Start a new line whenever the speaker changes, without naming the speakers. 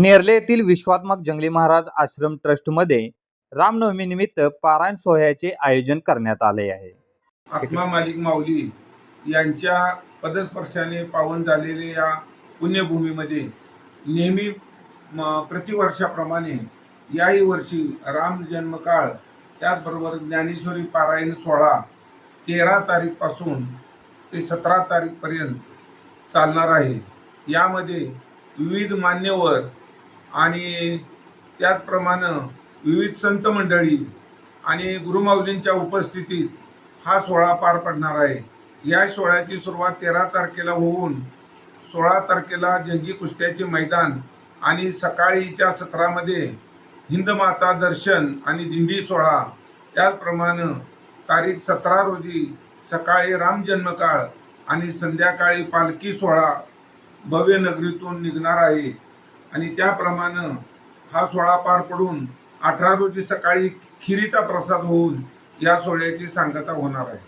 नेरले येथील विश्वात्मक जंगली महाराज आश्रम ट्रस्टमध्ये रामनवमीनिमित्त पारायण सोहळ्याचे आयोजन करण्यात आले आहे.
आत्मा मालिक माऊली यांच्या पदस्पर्शाने पावन झालेल्या या पुण्यभूमीमध्ये नेहमी प्रतिवर्षाप्रमाणे याही वर्षी राम जन्मकाळ त्याचबरोबर ज्ञानेश्वरी पारायण सोहळा 13 तारीखपासून ते 17 तारीखपर्यंत चालणार आहे. यामध्ये विविध मान्यवर आणि त्याचप्रमाणे विविध संत मंडळी आणि गुरुमाऊलींच्या उपस्थितीत हा सोहळा पार पडणार आहे. या सोहळ्याची सुरुवात 13 तारखेला होऊन 16 तारखेला जंगी कुस्त्याचे मैदान आणि सकाळीच्या सत्रामध्ये हिंदमाता दर्शन आणि दिंडी सोहळा, त्याचप्रमाणे तारीख 17 रोजी सकाळी राम जन्मकाळ आणि संध्याकाळी पालखी सोहळा भव्य नगरीतून निघणार आहे. आणि त्याप्रमाणे हा सोहळा पार पडून 18 रोजी सकाळी खिरीचा प्रसाद होऊन या सोहळ्याची सांगता होणार आहे.